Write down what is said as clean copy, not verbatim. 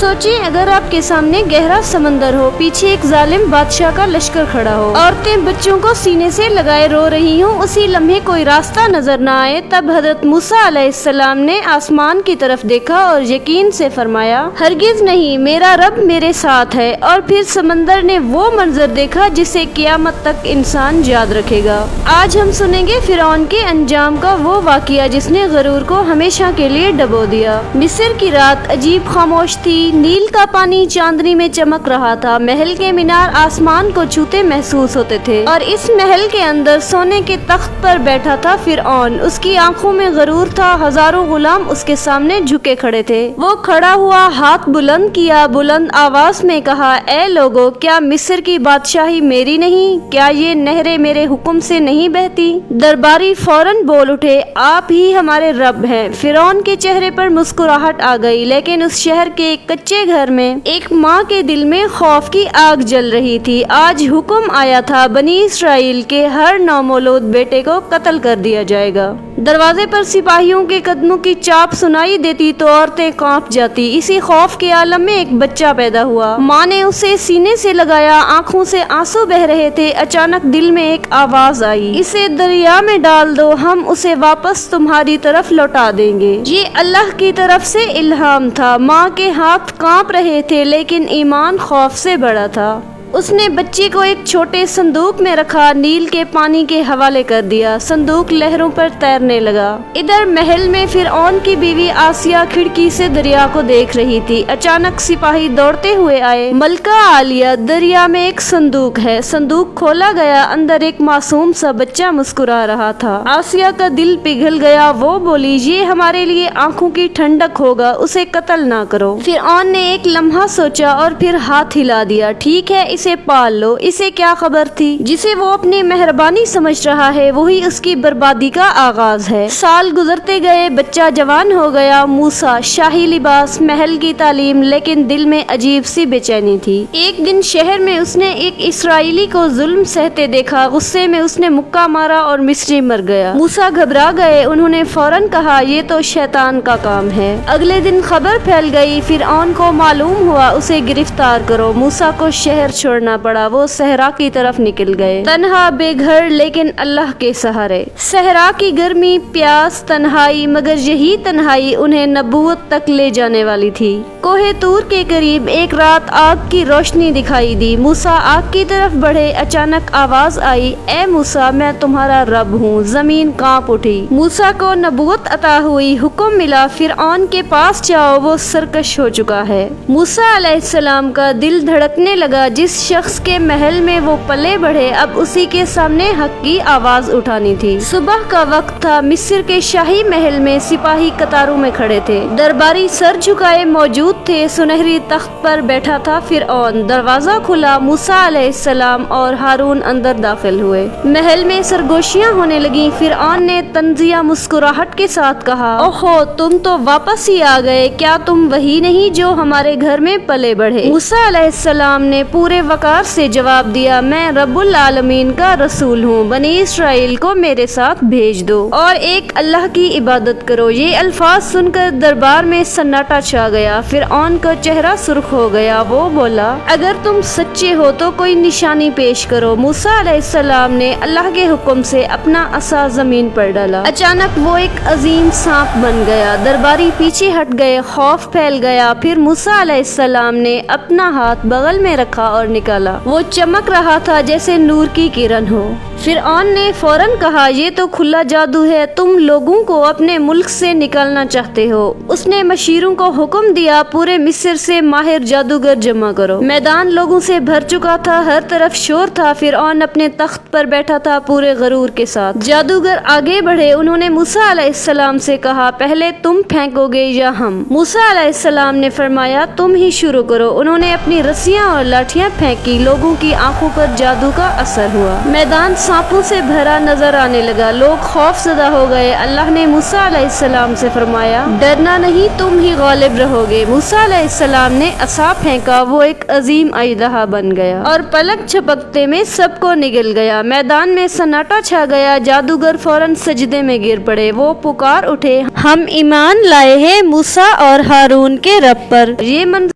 سوچیں اگر آپ کے سامنے گہرا سمندر ہو، پیچھے ایک ظالم بادشاہ کا لشکر کھڑا ہو، عورتیں بچوں کو سینے سے لگائے رو رہی ہوں، اسی لمحے کوئی راستہ نظر نہ آئے، تب حضرت موسیٰ علیہ السلام نے آسمان کی طرف دیکھا اور یقین سے فرمایا ہرگز نہیں، میرا رب میرے ساتھ ہے، اور پھر سمندر نے وہ منظر دیکھا جسے قیامت تک انسان یاد رکھے گا۔ آج ہم سنیں گے فرعون کے انجام کا وہ واقعہ جس نے غرور کو ہمیشہ کے لیے ڈبو دیا۔ مصر کی رات عجیب خاموش تھی، نیل کا پانی چاندنی میں چمک رہا تھا، محل کے مینار آسمان کو چھوتے محسوس ہوتے تھے، اور اس محل کے اندر سونے کے تخت پر بیٹھا تھا فرعون، اس کی آنکھوں میں غرور تھا، ہزاروں غلام اس کے سامنے جھکے کھڑے تھے۔ وہ کھڑا ہوا، ہاتھ بلند کیا، بلند آواز میں کہا اے لوگو، کیا مصر کی بادشاہی میری نہیں؟ کیا یہ نہریں میرے حکم سے نہیں بہتی؟ درباری فوراً بول اٹھے آپ ہی ہمارے رب ہیں۔ فرعون کے چہرے پر مسکراہٹ آ گئی، لیکن اس شہر کے ایک کچے گھر میں ایک ماں کے دل میں خوف کی آگ جل رہی تھی۔ آج حکم آیا تھا بنی اسرائیل کے ہر نومولود بیٹے کو قتل کر دیا جائے گا۔ دروازے پر سپاہیوں کے قدموں کی چاپ سنائی دیتی تو عورتیں کانپ جاتی۔ اسی خوف کے عالم میں ایک بچہ پیدا ہوا، ماں نے اسے سینے سے لگایا، آنکھوں سے آنسو بہہ رہے تھے۔ اچانک دل میں ایک آواز آئی اسے دریا میں ڈال دو، ہم اسے واپس تمہاری طرف لوٹا دیں گے۔ یہ اللہ کی طرف سے الہام تھا۔ ماں کے ہاتھ کانپ رہے تھے، لیکن ایمان خوف سے بڑا تھا۔ اس نے بچے کو ایک چھوٹے صندوق میں رکھا، نیل کے پانی کے حوالے کر دیا، صندوق لہروں پر تیرنے لگا۔ ادھر محل میں فرعون کی بیوی آسیہ کھڑکی سے دریا کو دیکھ رہی تھی۔ اچانک سپاہی دوڑتے ہوئے آئے، ملکہ عالیہ، دریا میں ایک صندوق ہے۔ صندوق کھولا گیا، اندر ایک معصوم سا بچہ مسکرا رہا تھا۔ آسیہ کا دل پگھل گیا، وہ بولی یہ ہمارے لیے آنکھوں کی ٹھنڈک ہوگا، اسے قتل نہ کرو۔ فرعون نے ایک لمحہ سوچا اور پھر ہاتھ ہلا دیا، ٹھیک ہے اسے پال لو۔ اسے کیا خبر تھی؟ جسے وہ اپنی مہربانی سمجھ رہا ہے وہی اس کی بربادی کا آغاز ہے۔ سال گزرتے گئے، بچہ جوان ہو گیا۔ موسیٰ، شاہی لباس، محل کی تعلیم، لیکن دل میں عجیب سی بے چینی تھی۔ ایک دن شہر میں اس نے ایک اسرائیلی کو ظلم سہتے دیکھا، غصے میں اس نے مکہ مارا اور مصری مر گیا۔ موسیٰ گھبرا گئے، انہوں نے فوراً کہا یہ تو شیطان کا کام ہے۔ اگلے دن خبر پھیل گئی، فرعون کو معلوم ہوا، اسے گرفتار کرو۔ موسیٰ کو شہر چھوڑنا پڑا، وہ صحرا کی طرف نکل گئے، تنہا، بے گھر، لیکن اللہ کے سہارے۔ صحرا کی گرمی، پیاس، تنہائی، مگر یہی تنہائی انہیں نبوت تک لے جانے والی تھی۔ کوہ طور کے قریب ایک رات آگ کی روشنی دکھائی دی۔ موسیٰ آگ کی طرف بڑھے، اچانک آواز آئی اے موسیٰ، میں تمہارا رب ہوں۔ زمین کانپ اٹھی۔ موسیٰ کو نبوت عطا ہوئی، حکم ملا فرعون کے پاس جاؤ، وہ سرکش ہو چکا ہے۔ موسیٰ علیہ السلام کا دل دھڑکنے لگا، جس شخص کے محل میں وہ پلے بڑھے اب اسی کے سامنے حق کی آواز اٹھانی تھی۔ صبح کا وقت تھا، مصر کے شاہی محل میں سپاہی قطاروں میں کھڑے تھے، درباری سر جھکائے موجود تھے۔ سنہری تخت پر بیٹھا تھا فرعون۔ دروازہ کھلا، موسیٰ علیہ السلام اور ہارون اندر داخل ہوئے۔ محل میں سرگوشیاں ہونے لگیں۔ فرعون نے طنزیہ مسکراہٹ کے ساتھ کہا اوہو، تم تو واپس ہی آ گئے، کیا تم وہی نہیں جو ہمارے گھر میں پلے بڑھے؟ موسیٰ علیہ السلام نے پورے وقار سے جواب دیا میں رب العالمین کا رسول ہوں، بنی اسرائیل کو میرے ساتھ بھیج دو اور ایک اللہ کی عبادت کرو۔ یہ الفاظ سن کر دربار میں سناٹا چھا گیا۔ فرعون کا چہرہ سرخ ہو گیا، وہ بولا اگر تم سچے ہو تو کوئی نشانی پیش کرو۔ موسیٰ علیہ السلام نے اللہ کے حکم سے اپنا عصا زمین پر ڈالا۔ اچانک وہ ایک عظیم سانپ بن گیا۔ درباری پیچھے ہٹ گئے، خوف پھیل گیا۔ پھر موسیٰ علیہ السلام نے اپنا ہاتھ بغل میں رکھا اور نکالا، وہ چمک رہا تھا جیسے نور کی کرن ہو۔ فرعون نے فوراً کہا یہ تو کھلا جادو ہے، تم لوگوں کو اپنے ملک سے نکالنا چاہتے ہو۔ اس نے مشیروں کو حکم دیا پورے مصر سے ماہر جادوگر جمع کرو۔ میدان لوگوں سے بھر چکا تھا، ہر طرف شور تھا۔ فرعون اپنے تخت پر بیٹھا تھا پورے غرور کے ساتھ۔ جادوگر آگے بڑھے، انہوں نے موسیٰ علیہ السلام سے کہا پہلے تم پھینکو گے یا ہم؟ موسیٰ علیہ السلام نے فرمایا تم ہی شروع کرو۔ انہوں نے اپنی رسیاں اور لاٹھیاں پھینکی، لوگوں کی آنکھوں پر جادو کا اثر ہوا۔ میدان سانپوں سے بھرا نظر آنے لگا، لوگ خوف زدہ ہو گئے۔ اللہ نے موسیٰ علیہ السلام سے فرمایا ڈرنا نہیں، تم ہی غالب رہو گے۔ موسیٰ علیہ السلام نے عصا پھینکا، وہ ایک عظیم اژدہا بن گیا اور پلک جھپکتے میں سب کو نگل گیا۔ میدان میں سناٹا چھا گیا۔ جادوگر فوراً سجدے میں گر پڑے، وہ پکار اٹھے ہم ایمان لائے ہیں موسیٰ اور ہارون کے رب پر۔ یہ منظر